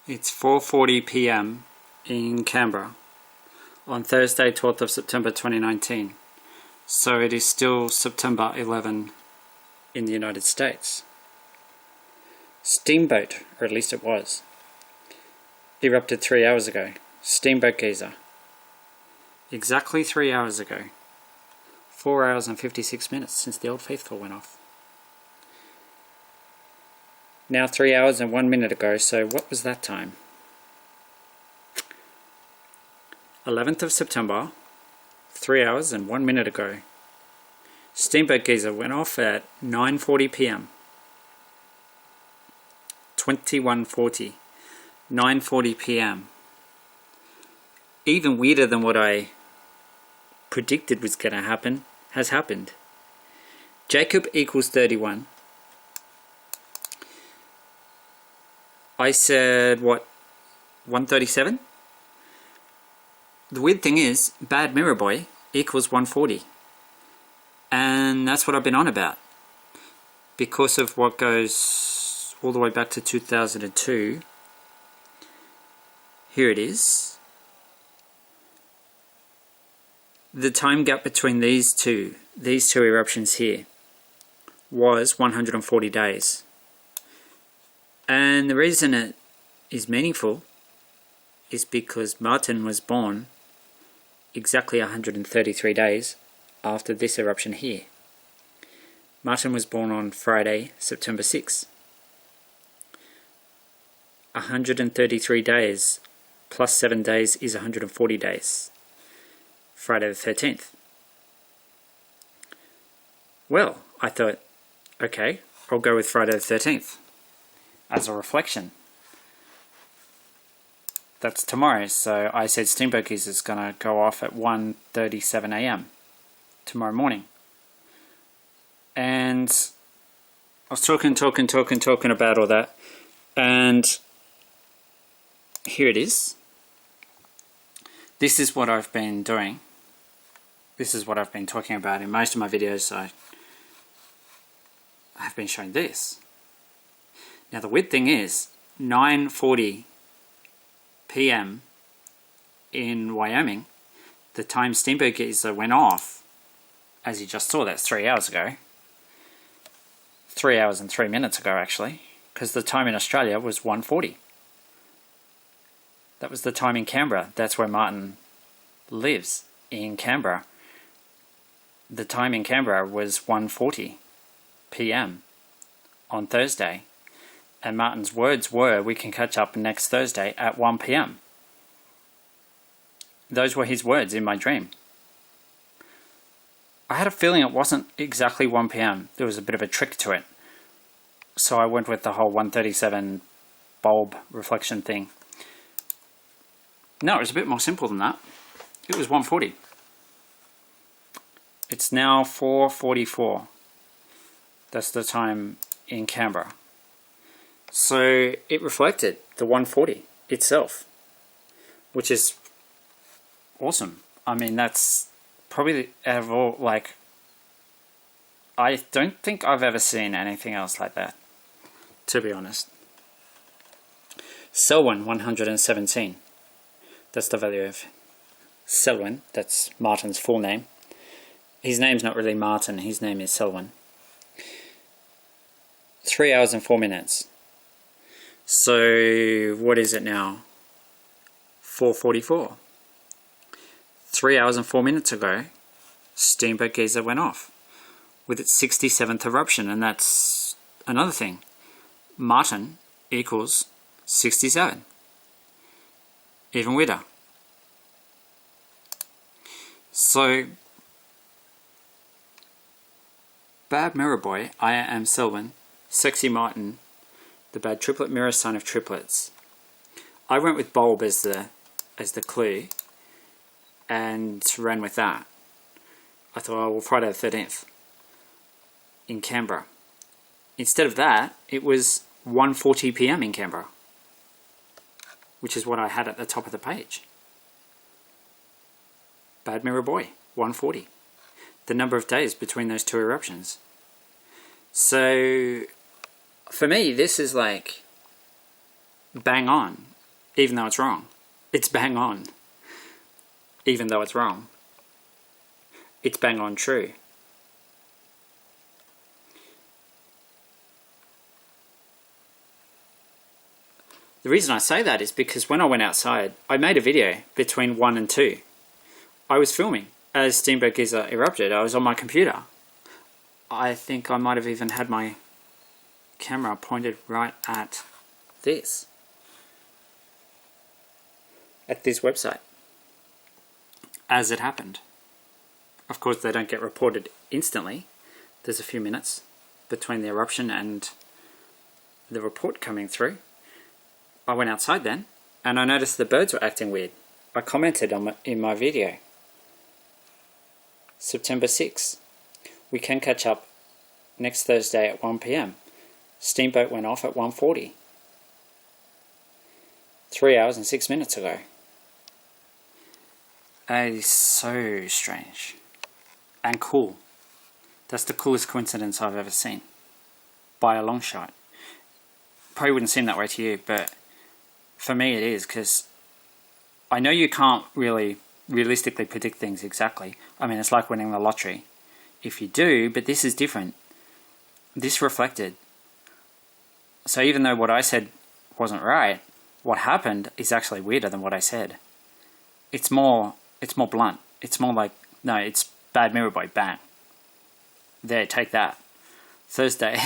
It's 4:40 p.m. in Canberra on Thursday, 12th of September 2019. So it is still September 11 in the United States. Steamboat, or at least it was, erupted 3 hours ago. Steamboat Geyser. Exactly 3 hours ago. 4 hours and 56 minutes since the Old Faithful went off. Now 3 hours and 1 minute ago, so what was that time? 11th of September, 3 hours and 1 minute ago. Steamboat Geyser went off at 9:40 p.m. 21:40. 9:40 p.m. Even weirder than what I predicted was going to happen has happened. Jacob equals 31. I said, what, 137? The weird thing is, Bad Mirror Boy equals 140. And that's what I've been on about. Because of what goes all the way back to 2002. Here it is. The time gap between these two eruptions here, was 140 days. And the reason it is meaningful is because Martan was born exactly 133 days after this eruption here. Martan was born on Friday, September 6. 133 days plus 7 days is 140 days. Friday the 13th. Well, I thought, okay, I'll go with Friday the 13th. As a reflection. That's tomorrow, so I said Steamboat Geyser is going to go off at 1:37 a.m. tomorrow morning. And I was talking about all that, and here it is. This is what I've been doing. This is what I've been talking about in most of my videos. I have been showing this. Now the weird thing is, 9:40 p.m. in Wyoming, the time Steamboat Geyser went off, as you just saw, that's 3 hours ago. 3 hours and 3 minutes ago, actually, because the time in Australia was 1:40. That was the time in Canberra. That's where Martan lives, in Canberra. The time in Canberra was 1:40 p.m. on Thursday. And Martan's words were, we can catch up next Thursday at 1 p.m. Those were his words in my dream. I had a feeling it wasn't exactly 1 p.m. There was a bit of a trick to it. So I went with the whole 137 bulb reflection thing. No, it was a bit more simple than that. It was 1:40. It's now 4:44. That's the time in Canberra. So it reflected the 140 itself, which is awesome. I mean, that's probably out of all, like, I don't think I've ever seen anything else like that, to be honest. Selwynne 117. That's the value of Selwynne. That's Martan's full name. His name's not really Martan, his name is Selwynne. 3 hours and 4 minutes. So, what is it now? 4:44. 3 hours and 4 minutes ago, Steamboat Geyser went off with its 67th eruption, and that's another thing. Martan equals 67. Even weirder. So, Bad Mirror Boy, I am Selwynne, Sexy Martan, the bad triplet mirror sign of triplets. I went with bulb as the clue and ran with that. I thought, oh, well, Friday the 13th in Canberra. Instead of that, it was 1:40 p.m. in Canberra, which is what I had at the top of the page. Bad Mirror Boy, 1:40. The number of days between those two eruptions. So for me, this is like bang on. even though it's wrong. It's bang on, even though it's wrong. It's bang on true. The reason I say that is because when I went outside, I made a video between 1 and 2. I was filming as Steamboat Geyser erupted. I was on my computer. I think I might have even had my camera pointed right at this. At this website. As it happened. Of course, they don't get reported instantly. There's a few minutes between the eruption and the report coming through. I went outside then, and I noticed the birds were acting weird. I commented in my video. September 6th. We can catch up next Thursday at 1 PM. Steamboat went off at 1:40. 3 hours and 6 minutes ago. It is so strange. And cool. That's the coolest coincidence I've ever seen. By a long shot. Probably wouldn't seem that way to you, but for me it is, because I know you can't really realistically predict things exactly. I mean, it's like winning the lottery. If you do, but this is different. This reflected. So even though what I said wasn't right, what happened is actually weirder than what I said. It's more blunt. It's more like, no, it's bad mirror boy, bang. There, take that. Thursday,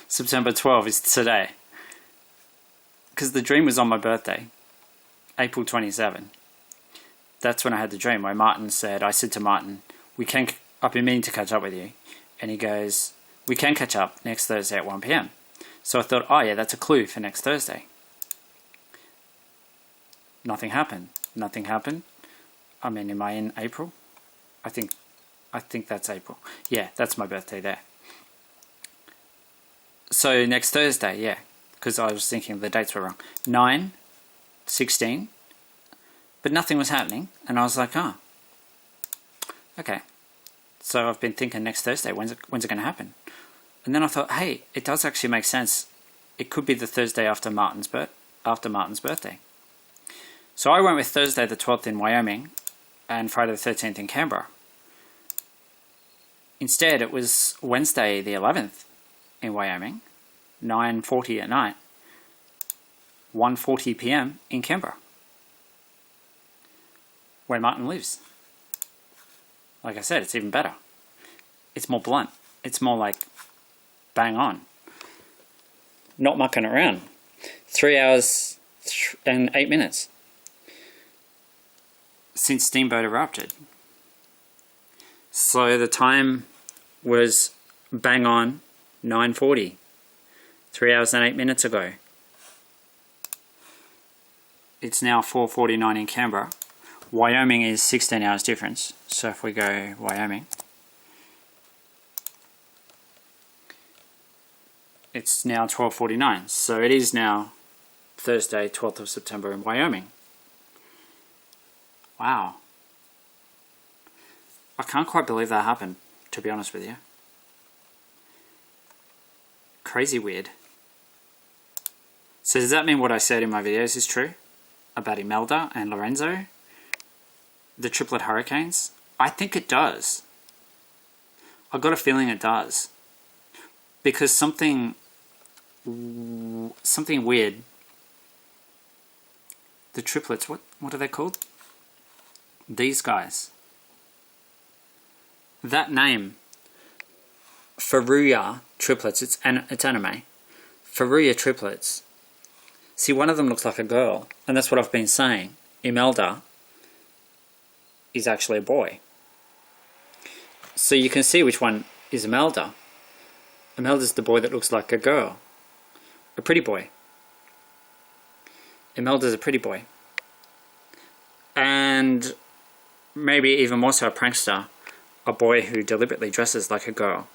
September 12th is today. Because the dream was on my birthday, April 27. That's when I had the dream where Martan said, I said to Martan, I've been meaning to catch up with you. And he goes, we can catch up next Thursday at 1 PM. So I thought, oh yeah, that's a clue for next Thursday. Nothing happened. Nothing happened. I mean, am I in April? I think that's April. Yeah, that's my birthday there. So next Thursday, yeah. Because I was thinking the dates were wrong. 9, 16, but nothing was happening, and I was like, oh, okay. So I've been thinking next Thursday, when's it going to happen? And then I thought, hey, it does actually make sense. It could be the Thursday after Martan's birthday. So I went with Thursday the 12th in Wyoming, and Friday the 13th in Canberra. Instead, it was Wednesday the 11th in Wyoming, 9:40 at night, 1:40 PM in Canberra, where Martan lives. Like I said, it's even better. It's more blunt. It's more like bang on. Not mucking around. 3 hours and 8 minutes since Steamboat erupted. So the time was bang on 9:40. 3 hours and 8 minutes ago. It's now 4:49 in Canberra. Wyoming is 16 hours difference. So if we go Wyoming, it's now 12:49. So it is now Thursday, 12th of September in Wyoming. Wow. I can't quite believe that happened, to be honest with you. Crazy weird. So does that mean what I said in my videos is true? About Imelda and Lorenzo? The triplet hurricanes? I think it does. I've got a feeling it does. Because something weird. The triplets, what are they called? These guys. That name, Furuya triplets, it's anime. Furuya triplets. See, one of them looks like a girl, and that's what I've been saying. Imelda is actually a boy. So you can see which one is Imelda. Imelda's the boy that looks like a girl. A pretty boy. Imelda's a pretty boy. And maybe even more so a prankster. A boy who deliberately dresses like a girl.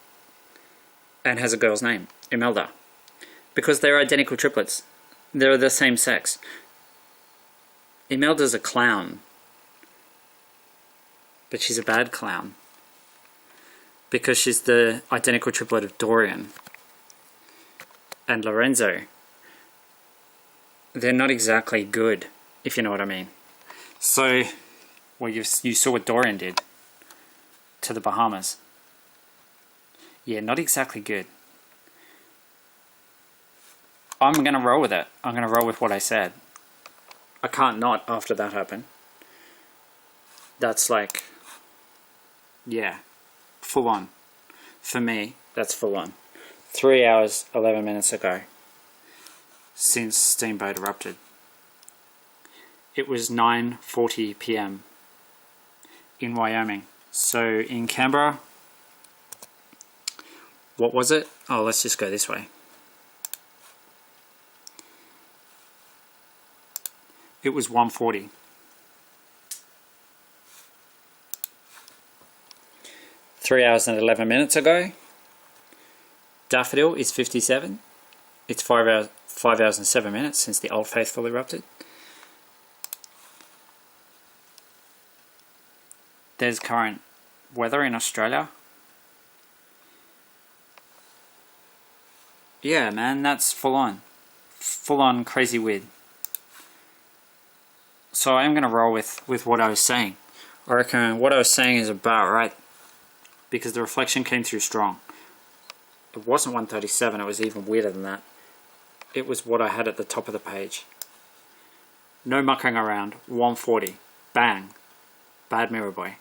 And has a girl's name. Imelda. Because they're identical triplets. They're the same sex. Imelda's a clown. But she's a bad clown. Because she's the identical triplet of Dorian and Lorenzo. they're not exactly good, if you know what I mean. So, well, you saw what Dorian did to the Bahamas. Yeah, not exactly good. I'm going to roll with it. I'm going to roll with what I said. I can't not after that happened. That's like, yeah, full on. For me, that's full on. 3 hours, 11 minutes ago, since Steamboat erupted. It was 9:40 p.m. in Wyoming. So in Canberra, what was it? Oh, let's just go this way. It was 1:40. Three hours and 11 minutes ago. Daffodil is 57. It's 5 hours and 7 minutes since the Old Faithful erupted. There's current weather in Australia. Yeah, man, that's full on. Full on crazy weird. So I am going to roll with what I was saying. I reckon what I was saying is about right. Because the reflection came through strong. It wasn't 137, it was even weirder than that. It was what I had at the top of the page. No mucking around, 140. Bang. Bad mirror boy.